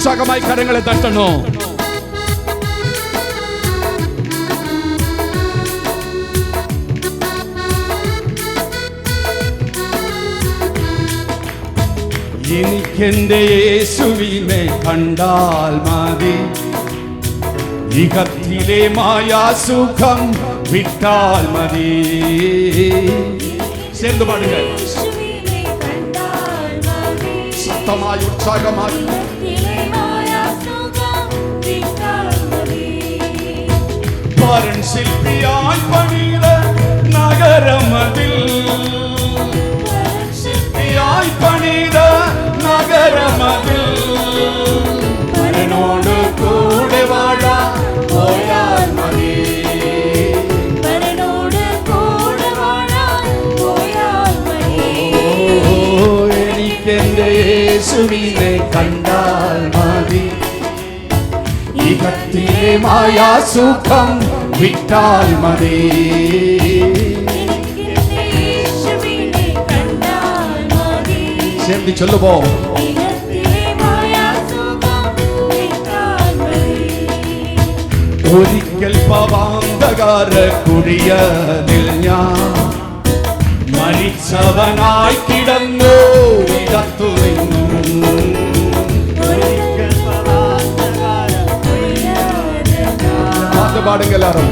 ഉത്സാഹമായി കരങ്ങളെ തട്ടണോ? എനിക്കെന്റെ യേശുവിനെ കണ്ടാൽ മതി, ഇഹത്തിലെ മായാസുഖം വിട്ടാൽ മതി. ചേർന്ന് പാടുക, ശക്തമായി ഉത്സാഹമായി. പരൻ ശില്പിയായി പണിത നഗരമതിൽ, ശില്പിയായി പണിത നഗരമതിൽ പരനോട് കൂടെ വാഴാൻ പോയാൽ മതി, പരനോട് കൂടെ വാഴാൻ പോയാൽ മതി. എനിക്കെന്റെ യേശുവിനെ കണ്ടാൽ മതി, ഇഹത്തിലെ മായാസുഖം വിട്ടാൽ മതി. ചേർന്ന് ചൊല്ലുമോ? ഒരിക്കൽ പാപാന്തകാര കുഴിയതിൽ ഞാൻ മരിച്ചവനായി കിടന്നു ഇടത്തു നിന്നു. പാടുക എല്ലാവരും.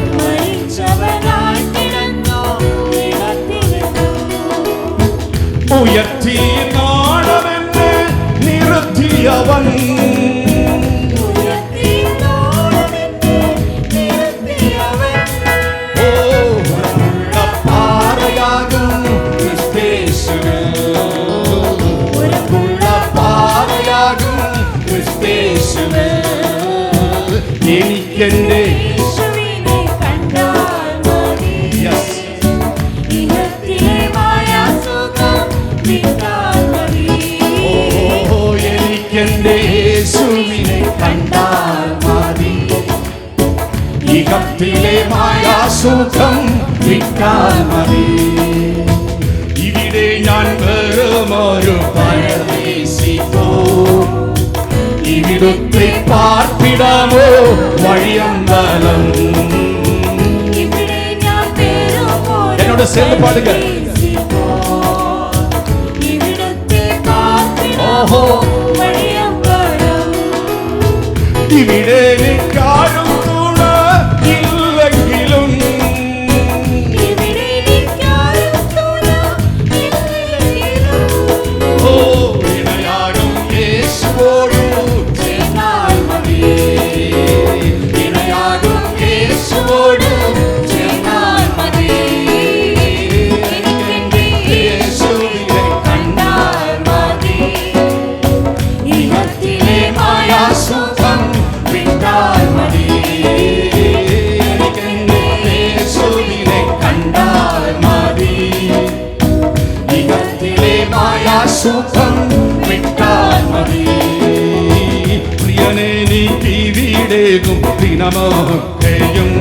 ഉയർത്തി നാടമെന്ന് നിർത്തിയവൻ, പാറയാകും ക്രിസ്തേശുവിൽ, പാറയാകും ക്രിസ്തേശുവിൽ. എനിക്കെന്റെ യേശുവിനെ കണ്ടാൽ മതി, ഇഹത്തിലെ മായാസുഖം വിട്ടാൽ മതി. ഇവിടെ ഞാൻ വെറുമൊരു പരദേശിപ്പോ, ഇവിടുത്തെ പാർപ്പിടമോ വഴിയമ്പലം. എന്നോട് ചേർന്ന് പാടുക. ഓഹോ, ഇവിടെ എനിക്കാരും തുണ ഇല്ലെങ്കിലും, ഓ ഇണയാകും യേശുവോടു ചേർന്നാൽ മതി, ഇണയാകും യേശുവോടു ചേർന്നാൽ മതി. യേശുവിനെ കണ്ടാൽ മതി, ഇഹത്തിലെ മായാസുഖം വിട്ടാൽ മതി. യേശുവിനെ കണ്ടാൽ മതി, ഇഹത്തിലെ മായാസുഖം വിട്ടാൽ മതി. പ്രിയനെ നീക്കിവിടേകും ദിനമൊക്കെയും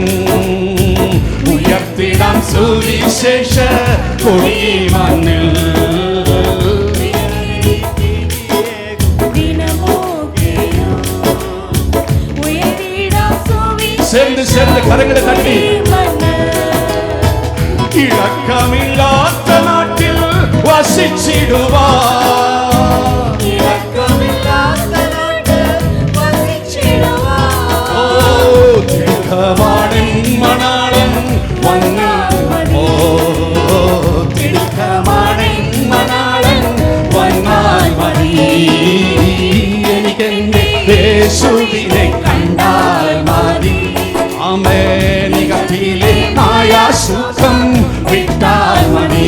ഉയർത്തിടാം സുവിശേഷ കൊടി മണ്ണിൽ. ചേർന്ന് കരങ്ങളെ തട്ടി. ഇളക്കമില്ലാത്ത നാട്ടിൽ വസിച്ചിടുവാൻ, ഓ തിടുക്കമാണെൻ മണാളൻ വന്നാൽ, ഓ തിടുക്കമാണെൻ മണാളൻ വന്നാൽ മതി. എനിക്കെന്റെ യേശുവിനെ കണ്ടാൽ മതി, നികത്തിലെ മായാസുഖം വിട്ടാൽ മതി.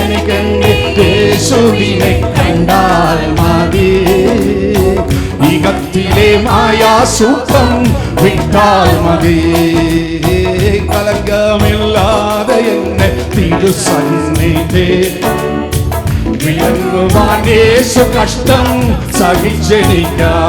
എനിക്കെന്റെ യേശുവിനെ കണ്ടാൽ മതി, നികത്തിലെ മായാസുഖം വിട്ടാൽ മതി. കലങ്കമില്ലാതെ എന്നെ തിരുസന്നിധി വിളങ്ങുവാൻ യേശു കഷ്ടം സഹിച്ചെനിക്കായി.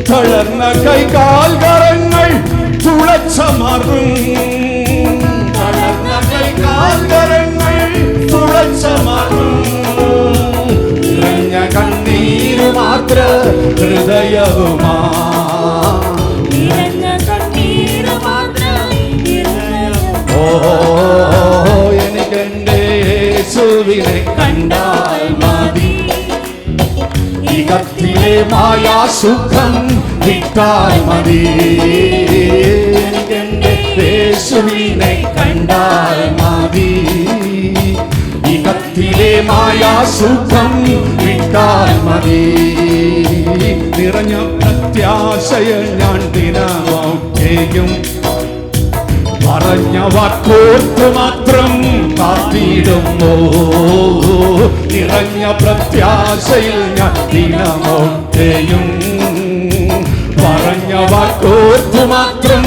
തളർന്ന കൈകാൽ കരങ്ങൾ മാറും തളർന്ന കൈകാൽകരങ്ങൾ തുളച്ച മാറും നിറഞ്ഞ കണ്ണീര് മാത്ര ഹൃദയവുമാ ഓ എനിക്കെന്റെ യേശുവിനെ കണ്ടാൽ മതി ഈ കത്തിലെ മായാസുഖം വിട്ടാൽ മതി എനിക്കെന്റെ യേശുവിനെ കണ്ടാൽ മതി ഈ കത്തിലെ മായാസുഖം വിട്ടാൽ മതി നിറഞ്ഞ പ്രത്യാശയിൽ ഞാൻ ദിനമൊക്കെയും പറഞ്ഞ വാക്കോർത്ത് മാത്രം കാത്തിടുമ്പോ നിറഞ്ഞ പ്രത്യാശയിൽ ഞാൻ ദിനമൊക്കെയും പറഞ്ഞ വാക്കോർത്ത് മാത്രം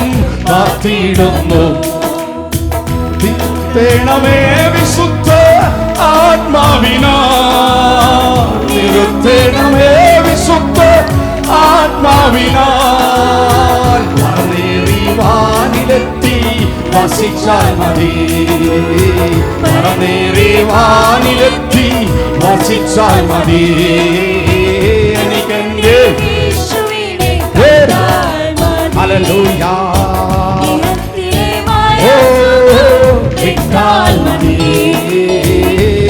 കാത്തിടുമ്പോ നിർത്തേണമേ വിശുദ്ധ ആത്മാവിനാ നിർത്തേണമേ വിശുദ്ധ ആത്മാവിനാൽ വാനിലെത്തി വസിച്ചാൽ മതി വാനിലെത്തി വസിച്ചാൽ മതി എനിക്കെന്റെ ഹല്ലേലൂയ വിട്ടാൽ മതി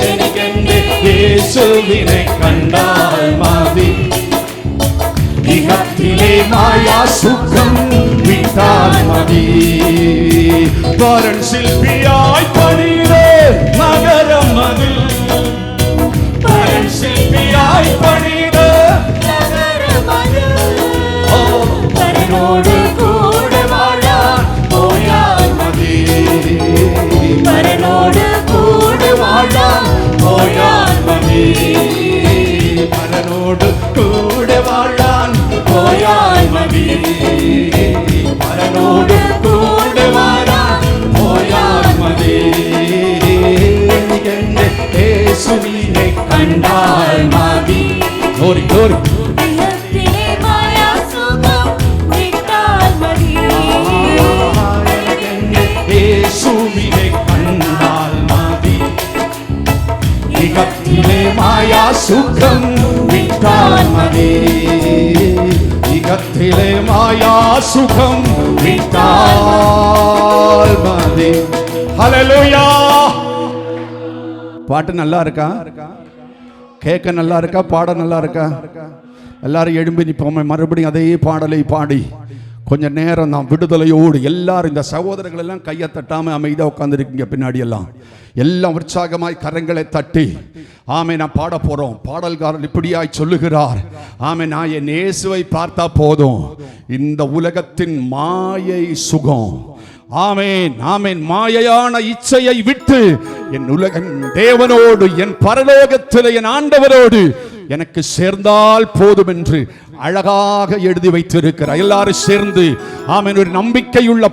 എനിക്കെന്റെ യേശുവിനെ കണ്ടാൽ മതി ഈ കത്തിലെ മായാസുഖം വിട്ടാൽ മതി വരൻ ശില്പിയായി പണിയിലെ നഗരം അതിൽ വരൻ ശില്പിയായി പണിയിലെ വരനോട് കൂടെ വാഴാൻ പോയാൽ മതി വരനോട് കൂടെ വാഴാൻ പോയാൽ മതി വരനോട് കൂടെ വാഴാൻ പോയാൽ മതി വരനോട് കൂടെ വാഴാൻ പോയാൽ മതി എന്റെ യേശുവിനെ കണ്ടാൽ മതി ഗോരി ഗോരി യേശുവിനെ കണ്ടാൽ മതി ഈ കത്തിലെ മായാസുഖം വിട്ടാൽ മതി ഈ കത്തിലെ മായാസുഖം വിട്ടാൽ മതി ഹല്ലേലൂയ பாட்டு நல்லா இருக்கா கேட்க நல்லா இருக்கா பாட நல்லா இருக்கா எல்லாரும் எழும்பி நிற்போமே மறுபடியும் அதே பாடலை பாடி கொஞ்ச நேரம் நாம் விடுதலையோடு எல்லாரும் இந்த சகோதரர்கள் எல்லாம் கையை தட்டாம அமைதியாக உட்காந்துருக்கீங்க பின்னாடி எல்லாம் உற்சாகமாய் கரங்களை தட்டி ஆமே நான் பாட போறோம் பாடல்காரன் இப்படியாய் சொல்லுகிறார் ஆமே நான் என் இயேசுவை பார்த்தா போதும் இந்த உலகத்தின் மாயை சுகம் ஆமென் ஆமென் மாயையான இச்சையை விட்டு என் உலகன் தேவனோடு என் பரலோகத்தில் என் ஆண்டவரோடு எனக்கு சேர்ந்தால் போதும் என்று அழகாக எழுதி வைத்திருக்கிறார் எல்லாரும் சேர்ந்து ஆமென் ஒரு நம்பிக்கையுள்ள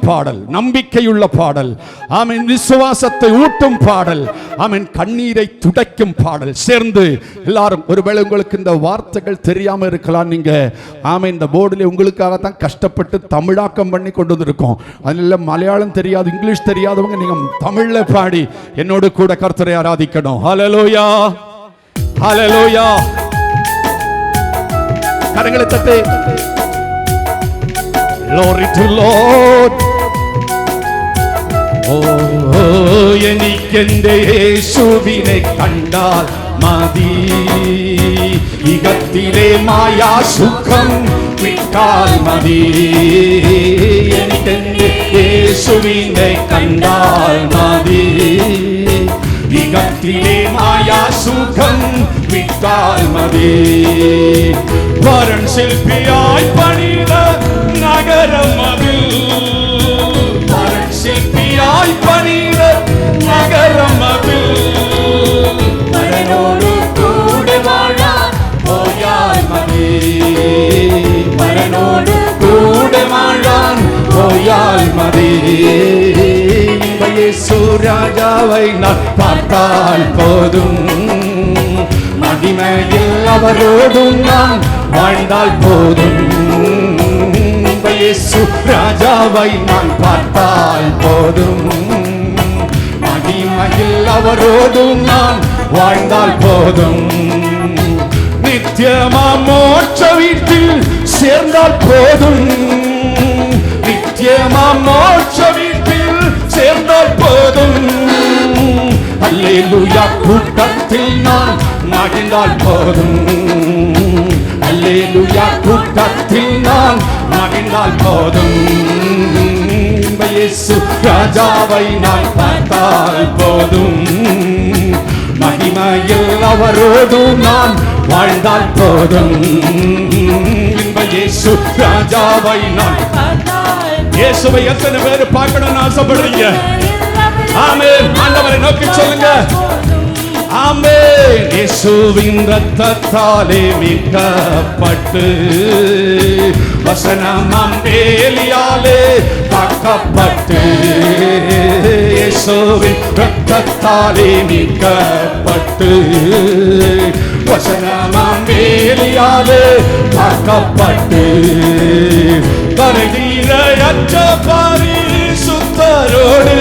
பாடல் ஆமென் விசுவாசத்தை ஊட்டும் பாடல் ஆமென் கண்ணீரை துடைக்கும் பாடல் சேர்ந்து எல்லாரும் ஒருவேளை உங்களுக்கு இந்த வார்த்தைகள் தெரியாம இருக்கலாம் நீங்க ஆமென் இந்த போர்டில் உங்களுக்காக தான் கஷ்டப்பட்டு தமிழாக்கம் பண்ணி கொண்டு வந்திருக்கோம் அதனால மலையாளம் தெரியாது இங்கிலீஷ் தெரியாதவங்க நீங்க தமிழ்ல பாடி என்னோடு கூட கர்த்தரை ஆராதிக்கணும் ஹல்லேலூயா ஹல்லேலூயா கரங்களை தட்டி Glory to Lord എനിക്കെന്റെ യേശുവിനെ കണ്ടാൽ മതി ഇകത്തിലെ മായാസുഖം വിട്ടാൽ മതി എനിക്കെന്റെ യേശുവിനെ കണ്ടാൽ മതി ഇകത്തിലെ മായാസുഖം വിട്ടാൽ മതി വരൻ ശില്പിയായി പണിത നഗരം അതിൽ വരൻ ശില്പിയായി പണിത നഗരം അതിൽ വരനോട് കൂടെ വാഴാൻ പോയാൽ മതി വരനോട് കൂടെ വാഴാൻ പോയാൽ മതി യേശു രാജാவை நான் பார்த்தால் போதும் மகிமையில் அவரோடும் நான் வாழ்ந்தால் போதும் இயேசு ராஜாவை நான் பார்த்தால் போதும், மகிமையில் அவரோடும் நான் வாழ்ந்தால் போதும், நித்தியமா மோட்ச வீட்டில் சேர்ந்தால் போதும், நித்தியமா மோட்ச வீட்டில் சேர்ந்தால் போதும், அல்லேலூயா கூட்டத்தில் நான் மகிழ்ந்தால் போதும், அல்லேலூயா கூட்டத்தில் நான் மகிழ்ந்தால் போதும், இயேசு ராஜாவை நான் பார்த்தால் போதும், மகிமையில் அவரோடு நான் வாழ்ந்தால் போதும், இயேசு ராஜாவை நான் இயேசுவை எத்தனை பேர் பார்க்கணும்னு ஆசைப்படுறீங்க? ஆமென். ஆண்டவரை நோக்கி சொல்லுங்க. ஆமென். இயேசுவின் இரத்தத்தாலே மீட்கப்பட்டு வசனமாம் வேலியாலே காக்கப்பட்டு, இயேசுவின் இரத்தத்தாலே மீட்கப்பட்டு வசனமாம் வேலியாலே காக்கப்பட்டு, கரைதீரையற்ற பரிசுத்தரோடு,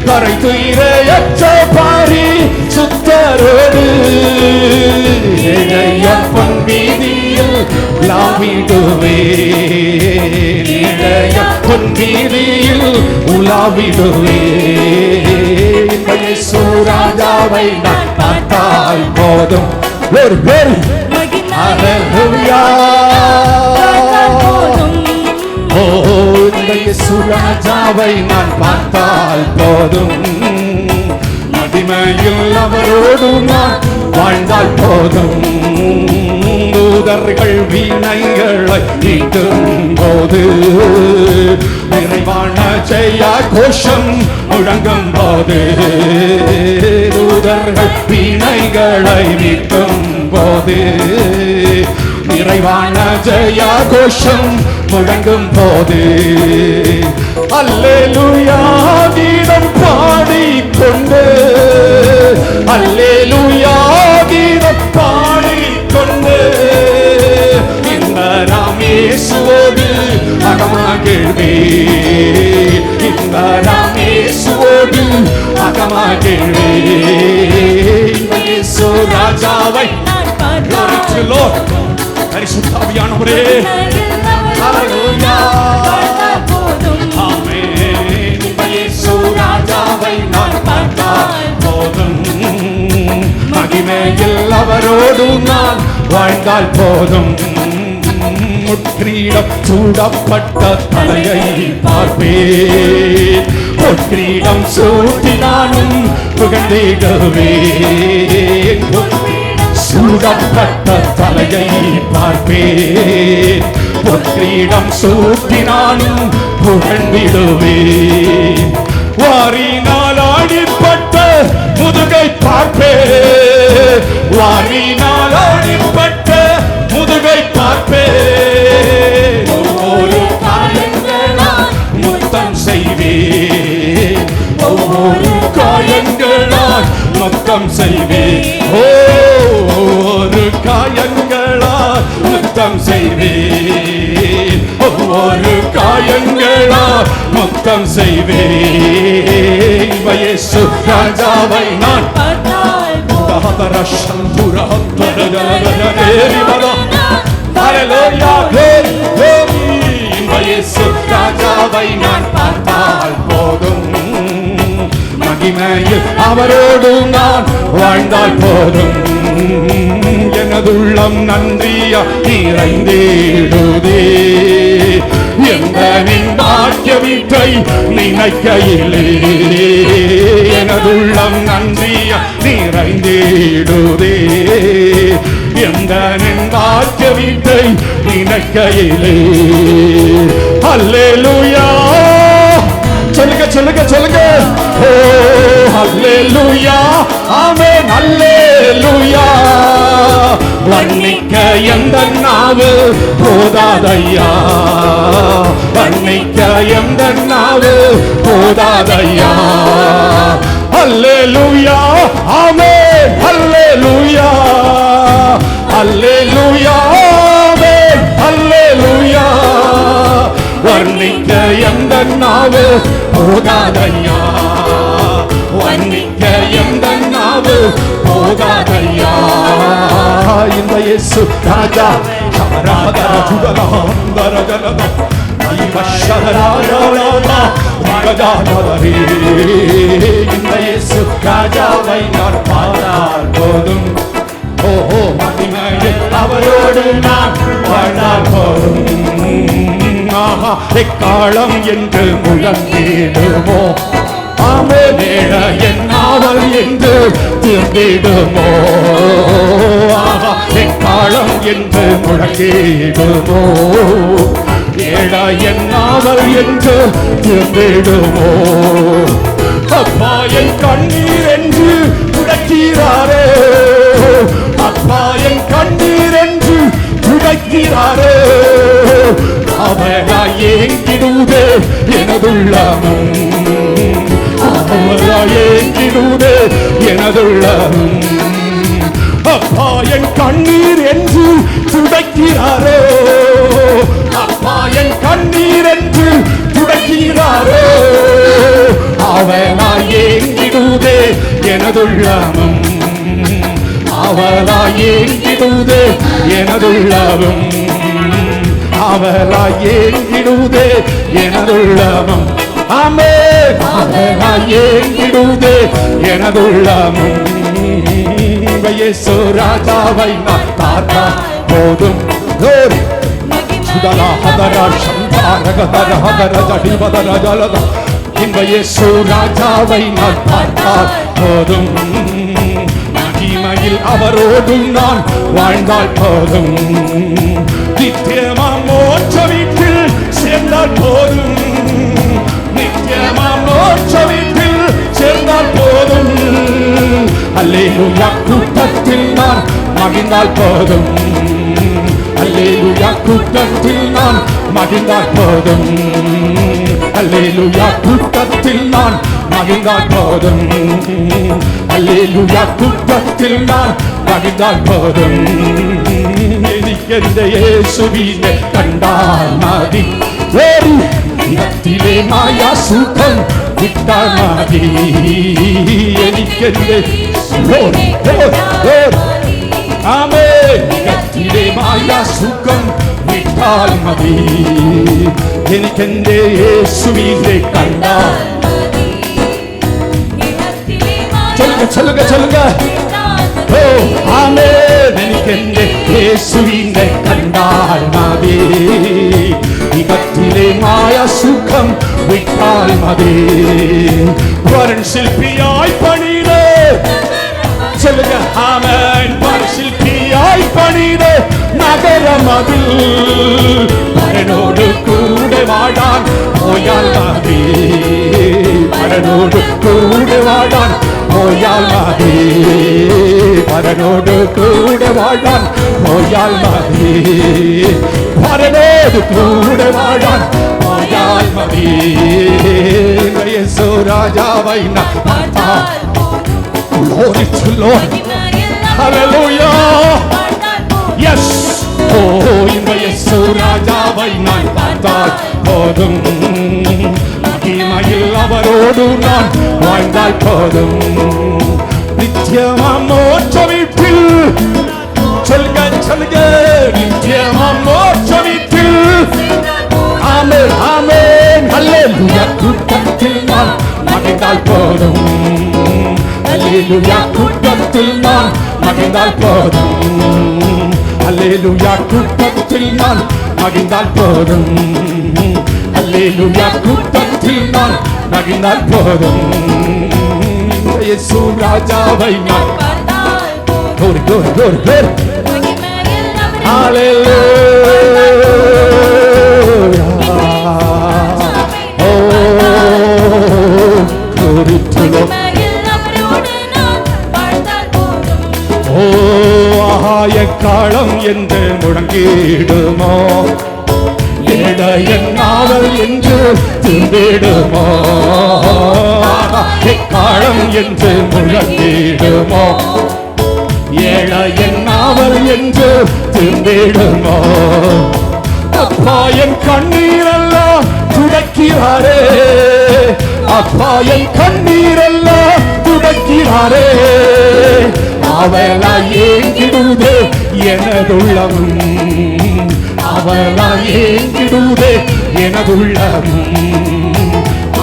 கரைதீரையற்ற பரிசுத்தரோடு இளையப்பன் வீதியில் உலாவிடுவேன், இளையப்பன் வீதியில் உலாவிடுவேன், இயேசு ராஜாவை நான் பார்த்தால் போதும். ஒரு பேர் அல்லேலூயா. ஓ இயேசு ராஜாவை நான் பார்த்தால் போதும், மகிமையில் அவரோடு நான் வாழ்ந்தால் போதும், தூதர்கள் வீணைகளை மீட்டும் போது நிறைவான ஜெயா கோஷம் முழங்கும் போது, தூதர்கள் வீணைகளை மீட்டும் போது நிறைவான ஜெயா கோஷம் முழங்கும் போது, அல்லேலூயா கீதம் பாடிக்கொண்டு, அல்லேலூயா கீதம் பாடிக்கொண்டு, இந்த நாம் இயேசுவோடு அகமகிழ்வே, இந்த நாம் இயேசுவோடு அகமகிழ்வே, இயேசு ராஜாவை பரிசுத்தாவியானவரே அல்லேலூயா. ஆமென். இயேசு ராஜாவை நான் பார்த்தால் போதும், மகிமையில் அவரோடு நான் வாழ்ந்தால் போதும், முட்கிரீடம் சூடப்பட்ட தலையை பார்ப்பேன், பொற்கிரீடம் சூட்டி நானும் புகழ்ந்திடுவேன், சூடப்பட்ட தலையை பார்ப்பேன், பொற்கிரீடம் சூட்டி நானும் புகழ்ந்திடுவேன், வாரினால் ஆடிப்பட்ட முதுகை பார்ப்பேன், வாரினால் ஆடிப்பட்ட முதுகை பார்ப்பேன், ஒவ்வொரு காயங்களால் முத்தம் செய்வேன், ஒவ்வொரு காயங்களால் முத்தம் செய்வேன், ஒவ்வொரு காயங்களால் முத்தம் செய்வேன், ஒவ்வொரு காயங்களால் முத்தம் செய்வேன், இயேசு ராஜாவை நான் இயேசு ராஜாவை நான் பார்த்தால் போதும், மகிமையில் அவரோடு நான் வாழ்ந்தால் போதும், எனதுள்ளம் நன்றியா நிறைந்திடுதே, எந்த பாக்கிய வீட்டை நினைக்கையிலே, எனதுள்ளம் நன்றியா நிறைந்திடுதே, எந்த பாக்கிய வீட்டை நினைக்கையிலே, அல்லேலூயா. சொல்லுங்க சொல்லுங்க சொல்லுங்க. ஓ அல்லேலூயா. ஆமென். அல்லேலூயா. வர்ணிக்க எந்த நாவு போதாதையா, வர்ணிக்க எந்த நாவு போதாதையா. அல்லேலூயா. ஆமென். அல்லேலூயா. அல்லேலூயா. ஆமென். அல்லேலூயா. வர்ணிக்க எந்த நாவு போதாதையா, வர்ணிக்க எந்த நாவு போதாதையா. இந்த இயேசு ராஜா ராதர சுகலாந்தர ஜனதா இந்த இயேசு ராஜாவை நான் பார்த்தால் போதும், ஓஹோ மகிமையில் அவரோடு நான் வாழ்ந்தால் போதும். ஆஹா எக்காலம் என்று முழங்கிடுமோ, ஆமே நேர என் நாவல் என்று திரும்பிடுமோ. ஆஹா எக்காலம் என்று முழங்கிடுமோ, ஏழா என் நாவல் என்று திரும்பிடுமோ. அப்பா என் கண்ணீர் என்று துடைக்கிறாரே, அப்பா என் கண்ணீர் என்று துடைக்கிறாரே. அவராய் ஏங்கிடுதே எனதுள்ளமும், அவராய் ஏங்கிடுதே எனதுள்ளமும். அப்பா என் கண்ணீர் என்று துடைக்கிறாரே, அப்பா என் கண்ணீர் என்று துடைக்கிறாரே. அவராய் ஏங்கிடுதே எனதுள்ளமும், அவராய் ஏங்கிடுதே எனதுள்ளமும், அவராய் ஏங்கிடுதே எனதுள்ளமும். ஆமே அவராய் ஏங்கிடுதே எனதுள்ளமும். இயேசு ராஜாவை நான் பார்த்தா போதும். சுதலா ஹதரா சந்தாரகதர ஹதர ஜடிவதர ஜலத. இந்த இயேசு ராஜாவை நான் பார்த்தால் போதும், மகிமையில் அவரோடு நான் வாழ்ந்தால் போதும். நித்தியமா மோட்ச வீட்டில் சேர்ந்தால் போதும், நித்தியமா மோட்ச வீட்டில் சேர்ந்தால் போதும். அல்லேலூயா கூட்டத்தில் நான் மகிழ்ந்தால் போதும், அல்லேலூயா கூட்டத்தில் நான் மகிழ்ந்தால் போதும், அல்லேலூயா கூட்டத்தில் நான் மகிழ்ந்தால் போதும், அல்லேலூயா கூட்டத்தில் நான் மகிழ்ந்தால் போதும். എനിക്കെന്റെ യേശുവിനെ കണ്ടാൽ മതി, വേറെ ഇടത്തിലെ മായ സുഖം കിട്ടാൽ മതി. എനിക്കെന്റെ ഇടത്തിലെ മായ സുഖം കിട്ടാൽ മതി. എനിക്കെന്റെ യേശുവിനെ കണ്ടാൽ ചൊല്ലുക ചൊല്ലുക ചൊല്ലുക. ഓ ആമേൻ. എനിക്കെന്റെ യേശുവിനെ കണ്ടാൽ മതി, ഇകത്തിലെ മായ സുഖം വിട്ടാൽ മതി. വരൻ ശില്പിയായി പണിയിടേ, ചൊല്ലുക ആമേൻ. വരൻ ശില്പിയായി പണിയിടേ നഗരമതിൽ, വരനോട് കൂടെ വാഴാൻ പോയാൽ മതി, വരനോട് കൂടെ വാഴാൻ പോയാൽ മതി, വരനോട് കൂടെ വാഴാൻ പോയാൽ മതി, വരനോട് കൂടെ വാഴാൻ പോയാൽ മതി. യേശു രാജാവൈ Glory to Lord. Hallelujah. Yes. Oh, இந்த യേശു രാജാവൈ நான் பார்த்தால் போதும், மகிமையில் அவரோடு நான் வாழ்ந்தால் போதும். நித்தியமாம் மோட்ச வீட்டில் சொல்லுங்க சொல்லுங்க, நித்தியமாம் மோட்ச வீட்டில். ஆமென் ஆமென். அல்லேலூயா கூட்டத்தில் நான் மகிழ்ந்தால் போதும், அல்லேலூயா கூட்டத்தில் நான் மகிழ்ந்தால் போதும், அல்லேலூயா கூட்டத்தில் நான் மகிழ்ந்தால் போதும், அல்லேலூயா கூட்டத்தில் நான் மகிழ்ந்தால் போதும். இயேசு ராஜாவை நான் glory glory glory glory. Hallelujah. Oh glory to Lord. எக்காலம் என்று முழங்கிடுமோ, என் நாவல் என்று திரும்பிடுமோ, எக்காலம் என்று முழங்கிடுமோ, என் நாவல் என்று திரும்பிடுமோ. அப்பா என் கண்ணீரெல்லாம் துடைக்கிறாரே, அப்பா என் கண்ணீரெல்லாம் துடைக்கிறாரே. அவளா ஏங்கிடுதே எனதுள்ளமும், அவளா ஏங்கிடுதே எனதுள்ளமும்,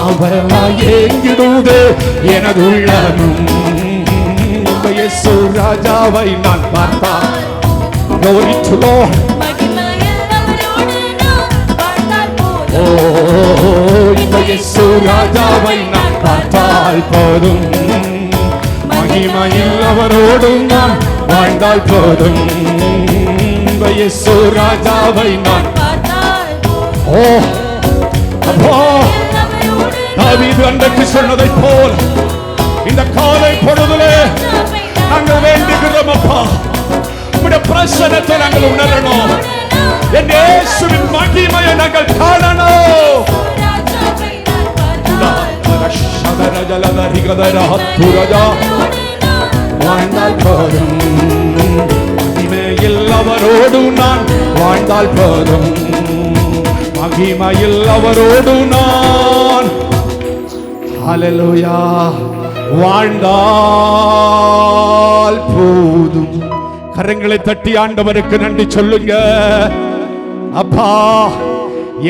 அவளா ஏங்கிடுதே எனதுள்ளமும். இயேசு ராஜாவை நான் பார்த்தால், glory to Lord. ஓ இந்த இயேசு ராஜாவை நான் பார்த்தால் போதும், மகிமையில் அவரோடு நான் வாழ்ந்தால் போதும். இந்த இயேசு ராஜாவை நான் ஓ அப்பா தாவீது அன்றைக்கு சொன்னதைப் போல் இந்த காலை பொழுதிலே நாங்கள் வேண்டுகிறோம் அப்பா, உம்முடைய பிரசன்னத்தை நாங்கள் உணரணும், என் இயேசுவின் மகிமையை நாங்கள் காணணும். வாழ்ந்தால் போதும், மகிமையில் அவரோடு நான் வாழ்ந்தால் போதும், மகிமையில் அவரோடு நான் ஹல்லேலூயா வாழ்ந்தால் போதும். கரங்களை தட்டி ஆண்டவருக்கு நன்றி சொல்லுங்க. அப்பா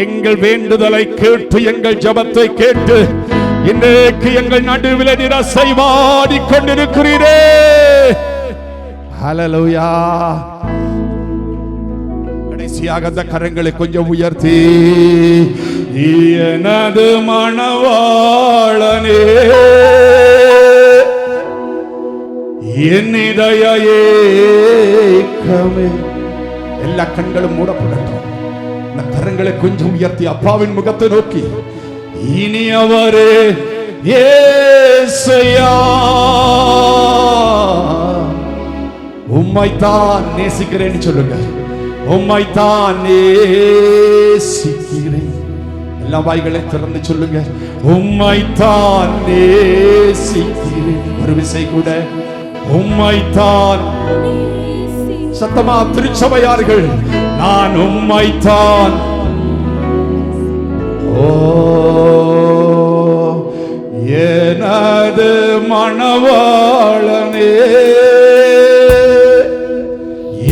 எங்கள் வேண்டுதலை கேட்டு, எங்கள் ஜெபத்தை கேட்டு இன்றைக்கு எங்கள் நடுவில் நீர் அசைவாடி கொண்டிருக்கிறீரே. ஹல்லேலூயா. கடைசியாக அந்த கரங்களை கொஞ்சம் உயர்த்தி, எனது மணவாளனே என் இதய ஏக்கமே. எல்லா கண்களும் மூடப்படட்டும். இந்த கரங்களை கொஞ்சம் உயர்த்தி அப்பாவின் முகத்தை நோக்கி, இனி அவரே ஏசையா உம்மைத்தான் நேசிக்கிறேன்னு சொல்லுங்க. உம்மைத்தான் நேசிக்கிறேன். எல்லா வாய்களை திறந்து சொல்லுங்க, உம்மைத்தான் நேசிக்கிறேன். ஒரு விசை கூட உம்மைத்தான். சத்தமா திருச்சபையார்கள், நான் உம்மைத்தான். ஓ எனது மணவாளனே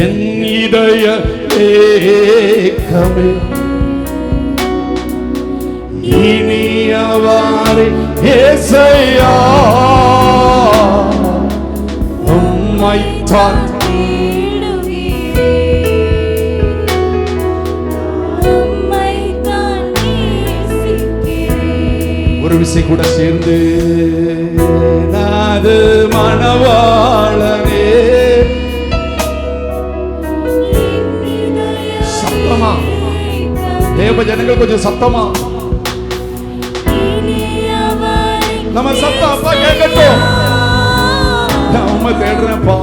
என் இதய ஏக்கமே இனி அவரே ஏசையா உம்மைத்தான். ஒரு விசை கூட சேர்ந்து, நாது மணவாளனே. சத்தமா தேவ ஜனங்கள் கொஞ்சம் சத்தமா நம்ம சத்தம் அப்பா கேட்கட்டும். நான் உண்மை தேடுறேன்ப்பா,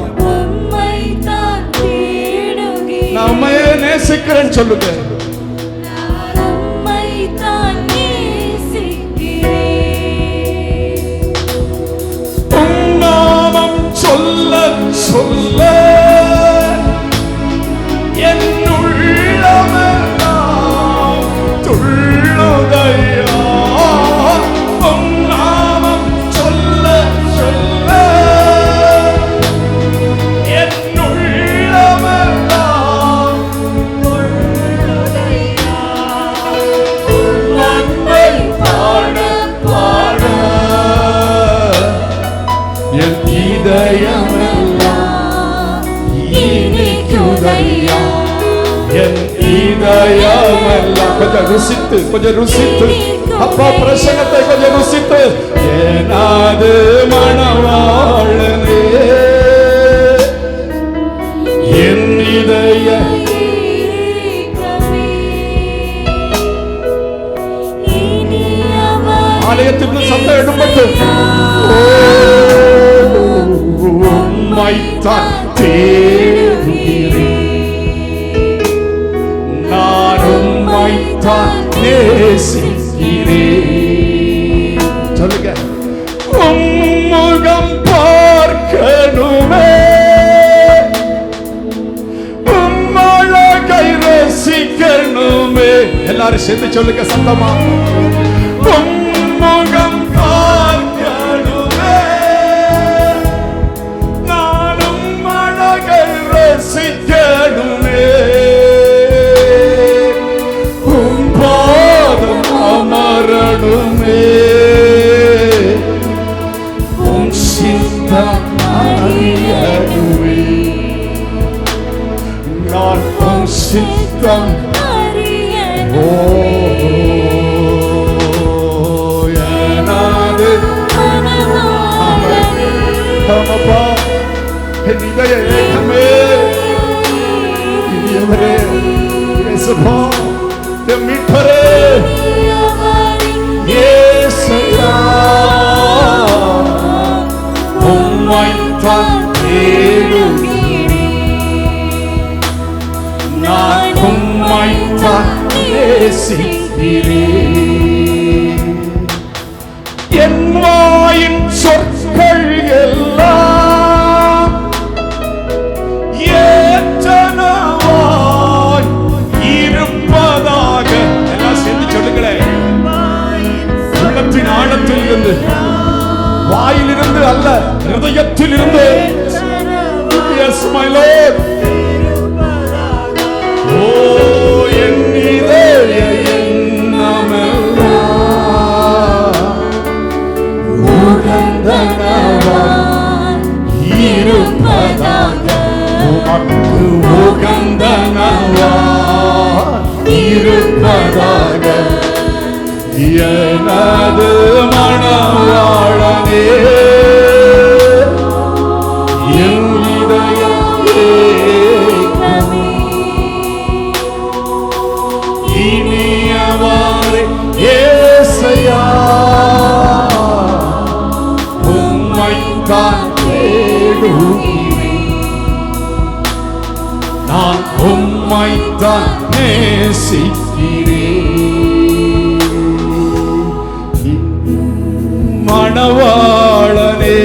நான் உண்மையே நேசிக்கிறேன்னு சொல்லுங்க. சொல்ல சொல்ல என் உள்ளமெல்லாம் துள்ளுதையா. உம் நாமம் சொல்ல சொல்ல என் உள்ளமெல்லாம் துள்ளுதையா. அன்பை பாட பாட என் இதயமெல்லாம் இனிக்குதையா. என் இதயமெல்லாம் கொஞ்சம் ருசித்து, கொஞ்சம் ருசித்து அப்பா பிரசன்னத்தை கொஞ்சம் ருசித்து, எனது மணவாளனே என் இதய ஆலயத்திற்கு சத்தம் எழும்பட்டும். உம்மைத்தான் தேடுகிறேன், நான் உம்மைத்தான் நேசிக்கிறேன். சொல்லுங்க, உம்முகம் பார்க்கணுமே, உம்மழகை ரசிக்கணுமே, சேர்ந்து சொல்லுங்க சத்தமா. உம்முகம் பார்க்கணுமே, நானும் அழகை ரசிக்கணுமே, உம் பாதம் அமரணுமே, உம் சித்தம் அறியணுமே, நான் உம் சித்தம் ஓ எனது ஆமாப்பா, என் இதய ஏக்கமே இனியவரே, இயேசுப்பா, என் மீட்பரே, இயேசுயா, உம்மைத்தான் தேடுகிறேன், நான் உம்மைத்தான் நேசிக்கிறேன். என் வாயின் சொற்கள் எல்லாம் ஏற்றனவாய் இருப்பதாக. எல்லாம் சேர்ந்து சொல்லுங்களேன். உள்ளத்தின் ஆழத்தில் இருந்து, வாயிலிருந்து அல்ல, ஹிருதயத்தில் இருந்து. Yes, my Lord. Oh, என் இதய எண்ணமெல்லாம் உகந்தனவாய் இருப்பதாக, உமக்கு உகந்தனவாய் இருப்பதாக, எனது மணவாளனே, என் இதய ஏக்கமே இனியவாறே இயேசுயா, உம்மைத்தான் தேடுகிறேன், நான் உம்மைத்தான் நேசிக்கிறேன். மணவாளனே,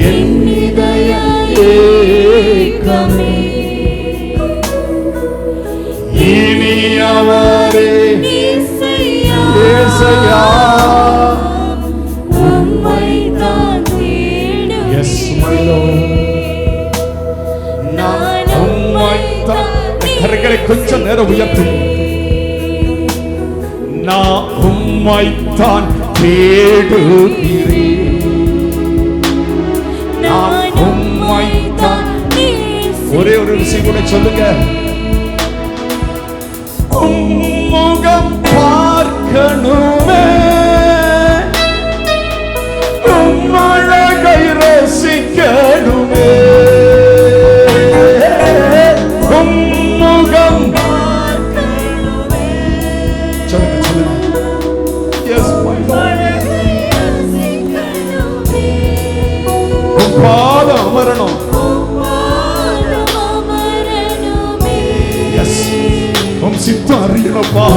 என் இதய ஏக்கமே இனியவரே இயேசுயா, உம்மைத்தான் தேடுகிறேன். Yes, my Lord. நான் உம்மைத்தான். கரங்களை கொஞ்சம் நேரம் உயர்த்து. நான் உம்மைத்தான் தேடுகிறேன், நான் உம்மைத்தான். ஒரே ஒரு விஷயம் கூட சொல்லுங்க. உம்முகம் பார்க்கணுமே, உம் அழகை ரசிக்கணுமே, உம்முகம் சொல்லுங்க சொல்லுங்க. Yes, my Lord. உம் பாதம் அமரணும். Yes, உம் சித்தம் அறியணும்பா.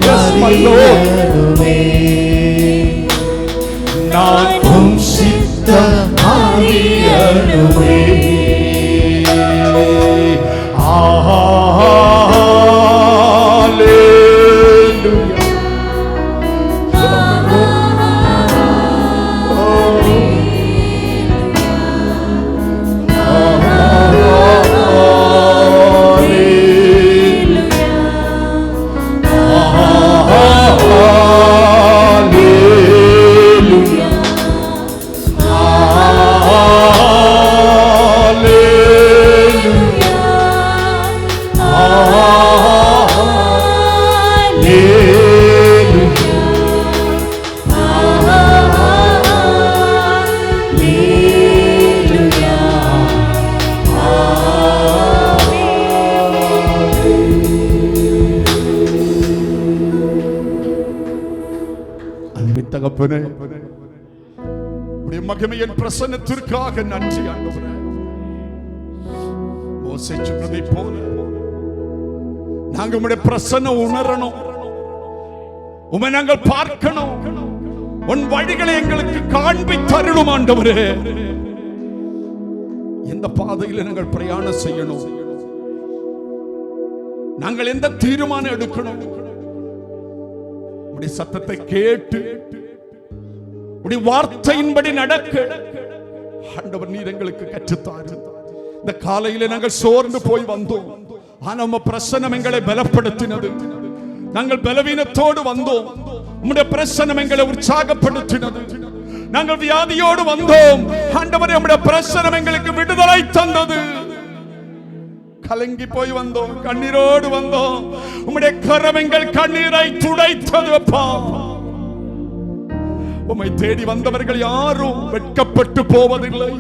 Yes, my Lord. நான் உம் சித்தம் அறியணுமே. தகப்பனே, உம்முடைய மகிமையின் பிரசன்னத்திற்காக நன்றி ஆண்டவரே. மோசே சொன்னதை போல நாங்கள் உம்முடைய பிரசன்னம் உணரணும், உம்மை நாங்கள் பார்க்கணும், உன் வழிகளை எங்களுக்கு காண்பித்தருளும் ஆண்டவரே. எந்த பாதையில் நாங்கள் பிரயாணம் செய்யணும், நாங்கள் எந்த தீர்மானம் எடுக்கணும்? உடைய சத்தத்தை கேட்டு உடைய வார்த்தையின்படி நடக்க ஆண்டவர் நீர் எங்களுக்கு கற்றுத்தாரு. இந்த காலையில நாங்கள் சோர்ந்து போய் வந்தோம். ஆனா உம்ம பிரசன்னம் எங்களை பலப்படுத்தினது. நாங்கள் பலவீனத்தோடு வந்தோம், உம்முடைய பிரசன்னம் எங்களை உற்சாகப்படுத்தினது. நாங்கள் வியாதியோடு வந்தோம், ஆண்டவரே உம்முடைய பிரசன்னம் எங்களுக்கு விடுதலை தந்தது. கலங்கி போய் வந்தோம், கண்ணீரோடு வந்தோம், உம்முடைய கரம் எங்கள் கண்ணீரை துடைத்தது. அப்பா, உம்மை தேடி வந்தவர்கள் யாரும் வெட்கப்பட்டு போவதில்லை.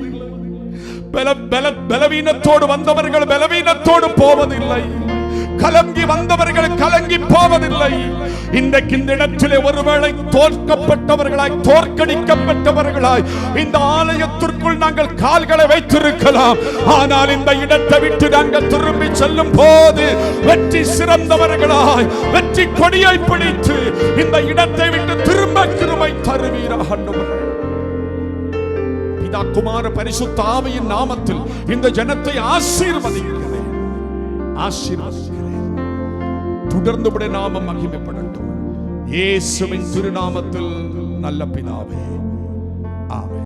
பலவீனத்தோடு வந்தவர்கள் பலவீனத்தோடு போவதில்லை. கலங்கி வந்தவர்கள் கலங்கி போவதில்லை. இன்றைக்கு இந்த இடத்திலே ஒருவேளை தோற்கப்பட்டவர்களாய், தோற்கடிக்கப்பட்டவர்களாய் இந்த ஆலயத்திற்குள் நாங்கள் கால்களை வைத்திருக்கலாம். ஆனால் இந்த இடத்தை விட்டு நாங்கள் திரும்பி செல்லும் போது வெற்றி சிறந்தவர்களாய், வெற்றி கொடியை பிடித்து இந்த இடத்தை விட்டு திரும்ப கிருபை தருவீராக ஆண்டவரே. பிதா குமார பரிசுத்த ஆவியின் நாமத்தில் இந்த ஜனத்தை ஆசீர்வதிக்கிறேன், ஆசீர்வதிக்கிறேன். தொடர்ந்து உம்முடைய நாமம் மகிமைப்படட்டும். இயேசுவின் திருநாமத்தில் நல்ல பிதாவே, ஆமென்.